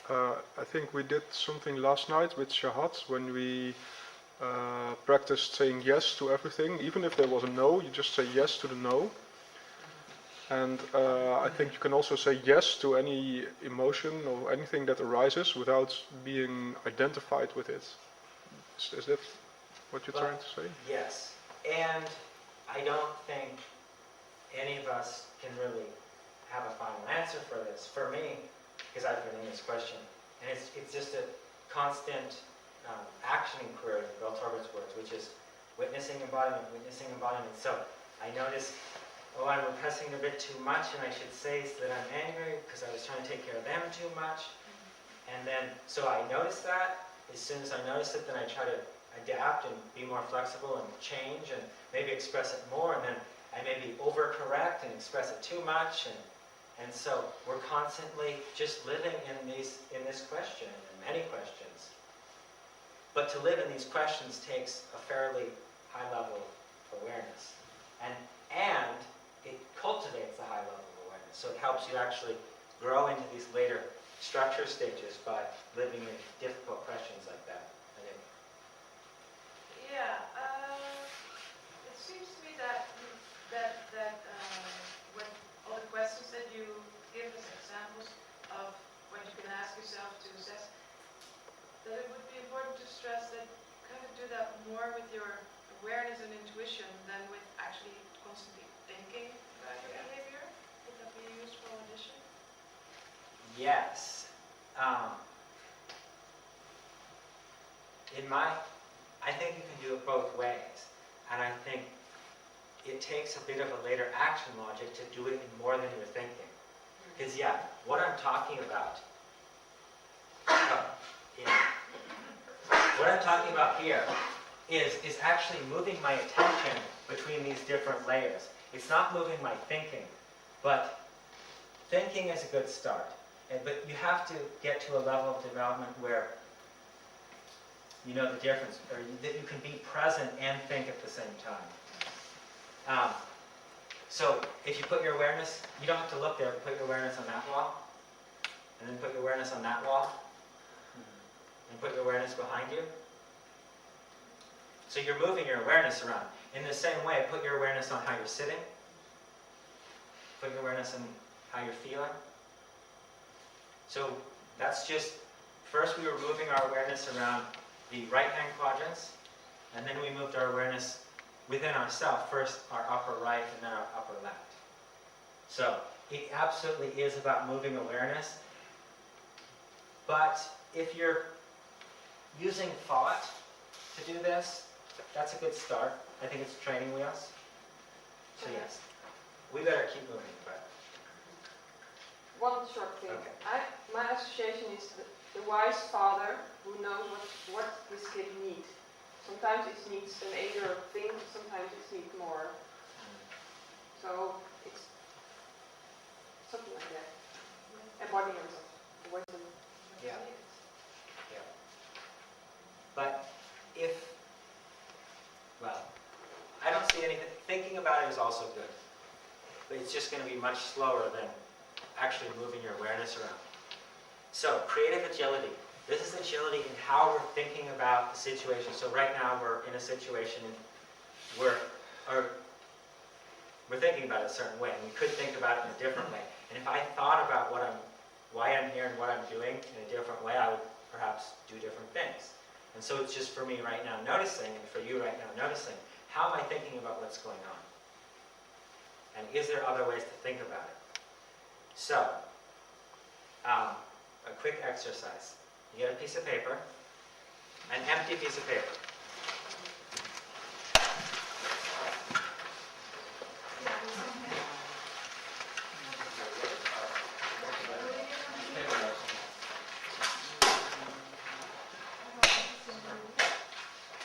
I think we did something last night with Shahat when we practiced saying yes to everything. Even if there was a no, you just say yes to the no. And I think you can also say yes to any emotion or anything that arises without being identified with it. Is that what you're trying to say? Yes. And I don't think any of us can really have a final answer for this. For me, because I've been in this question, and it's just a constant action inquiry, Bell Torbert's words, which is witnessing embodiment. So I notice, oh, I'm repressing a bit too much, and I should say that I'm angry because I was trying to take care of them too much. And then, so I notice that. As soon as I notice it, then I try to adapt and be more flexible and change and maybe express it more, and then I maybe overcorrect and express it too much, and so we're constantly just living in this question, and many questions. But to live in these questions takes a fairly high level of awareness, and it cultivates a high level of awareness. So it helps you actually grow into these later structure stages by living in difficult questions like that. Yeah, it seems to me that when all the questions that you give as examples of what you can ask yourself to assess, that it would be important to stress that you kind of do that more with your awareness and intuition than with actually constantly thinking about your behavior. Would that be a useful addition? Yes. I think you can do it both ways, and I think it takes a bit of a later action logic to do it in more than you're thinking. Because what I'm talking about, what I'm talking about here is actually moving my attention between these different layers. It's not moving my thinking, but thinking is a good start. But you have to get to a level of development where you know the difference, or that you can be present and think at the same time. So if you put your awareness, you don't have to look there, but put your awareness on that wall, and then put your awareness on that wall, and put your awareness behind you. So you're moving your awareness around. In the same way, put your awareness on how you're sitting, put your awareness on how you're feeling. So that's just, first we were moving our awareness around the right-hand quadrants, and then we moved our awareness within ourselves, first our upper right and then our upper left. So it absolutely is about moving awareness, but if you're using thought to do this, that's a good start. I think it's training wheels. So yes, we better keep moving, but... One short thing. Okay. My association is the wise father who knows what his kid needs. Sometimes it needs an either thing, sometimes it needs more. So it's something like that. Embodiment of wisdom. Yeah. But I don't see anything, thinking about it is also good. But it's just going to be much slower than actually moving your awareness around. So, creative agility. This is agility in how we're thinking about the situation. So right now we're in a situation where we're thinking about it a certain way, and we could think about it in a different way. And if I thought about why I'm here and what I'm doing in a different way, I would perhaps do different things. And so it's just for me right now noticing, and for you right now noticing, how am I thinking about what's going on? And is there other ways to think about it? So, a quick exercise. You get a piece of paper, an empty piece of paper.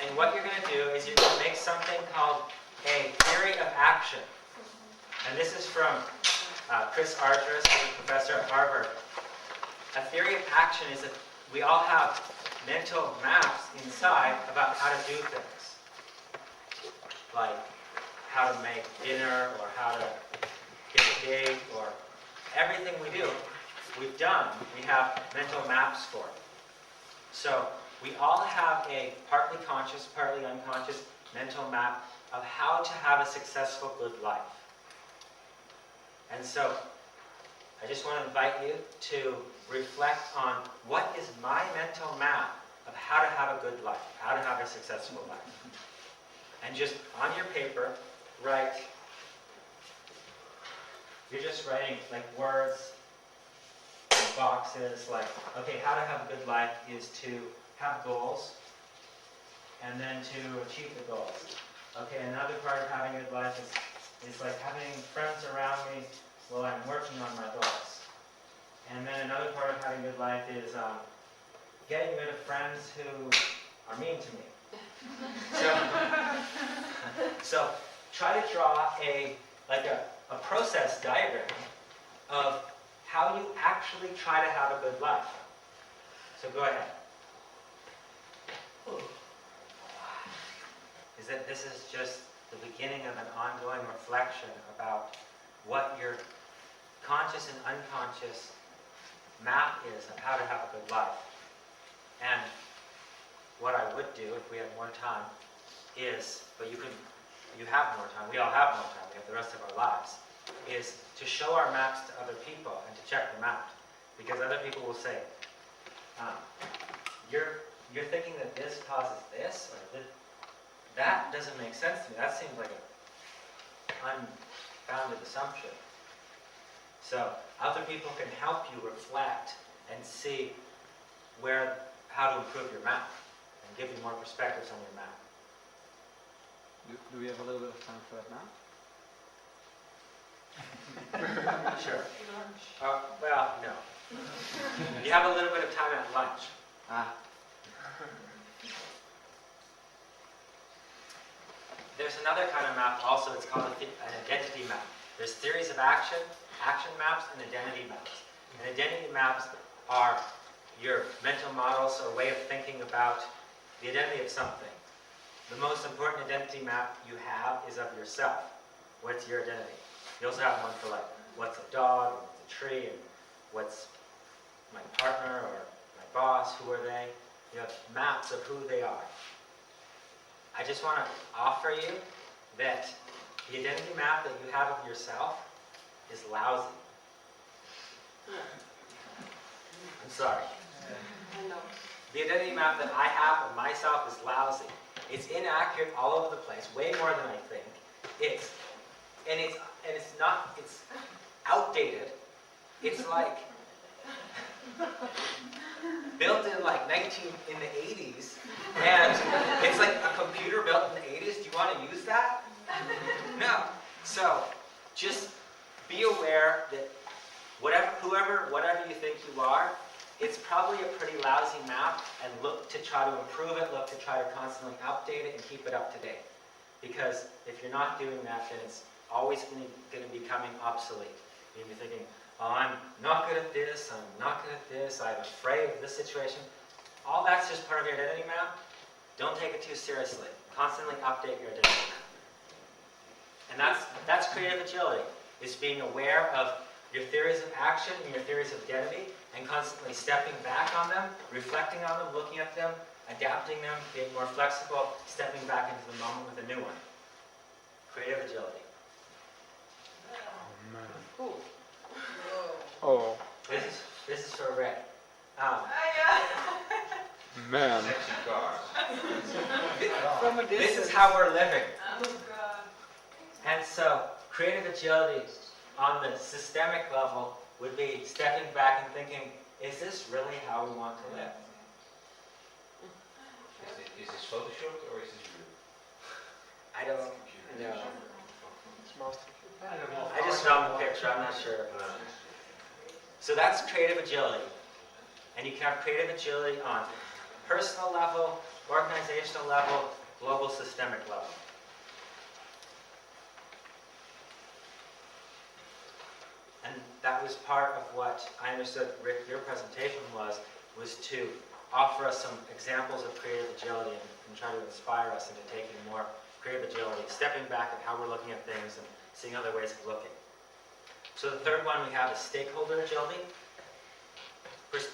And what you're going to do is you're going to make something called a theory of action. And this is from Chris Argyris, who's a professor at Harvard. A theory of action is that we all have mental maps inside about how to do things. Like how to make dinner, or how to get a date, or everything we do we've done, we have mental maps for. So we all have a partly conscious, partly unconscious mental map of how to have a successful, good life. And so I just want to invite you to reflect on what is my mental map of how to have a good life, how to have a successful life. And just on your paper, write, you're just writing like words, and boxes, like, okay, how to have a good life is to have goals, and then to achieve the goals. Okay, another part of having a good life is like having friends around me while I'm working on my goals. And then another part of having a good life is getting rid of friends who are mean to me. So try to draw a process diagram of how you actually try to have a good life. So go ahead. Is that this is just the beginning of an ongoing reflection about what your conscious and unconscious map is of how to have a good life. And what I would do if we had more time is, but you have more time, we all have more time, we have the rest of our lives, is to show our maps to other people and to check them out. Because other people will say, you're thinking that this causes this, or that doesn't make sense to me. That seems like an unfounded assumption. So other people can help you reflect and see how to improve your map and give you more perspectives on your map. Do we have a little bit of time for that now? Sure. Well, no. You have a little bit of time at lunch. There's another kind of map also, it's called an identity map. There's theories of action maps, and identity maps. And identity maps are your mental models or way of thinking about the identity of something. The most important identity map you have is of yourself. What's your identity? You also have one for like, what's a dog, and what's a tree, and what's my partner or my boss, who are they? You have maps of who they are. I just want to offer you that the identity map that you have of yourself is lousy. I'm sorry. I know. The identity map that I have of myself is lousy. It's inaccurate all over the place, way more than I think. It's outdated. It's like built in like in the 80s, and it's like a computer built in the 80s. Do you want to use that? No. So just be aware that whatever you think you are, it's probably a pretty lousy map, and look to try to improve it, look to try to constantly update it and keep it up to date. Because if you're not doing that, then it's always going to be becoming obsolete. You'll be thinking, oh, I'm not good at this, I'm not good at this, I'm afraid of this situation. All that's just part of your identity map. Don't take it too seriously. Constantly update your identity map. And that's creative agility, is being aware of your theories of action and your theories of identity, and constantly stepping back on them, reflecting on them, looking at them, adapting them, being more flexible, stepping back into the moment with a new one. Creative agility. Oh man. Cool. Oh This is for Ray. man. This is how we're living. Oh, God. And so, creative agility on the systemic level would be stepping back and thinking, is this really how we want to live? Is this photoshopped or is this real? I don't know. It's master. I just found the picture, I'm not sure. So that's creative agility. And you can have creative agility on personal level, organizational level, global systemic level. And that was part of what I understood, Rick, your presentation was to offer us some examples of creative agility and try to inspire us into taking more creative agility, stepping back at how we're looking at things and seeing other ways of looking. So the third one we have is stakeholder agility. perspective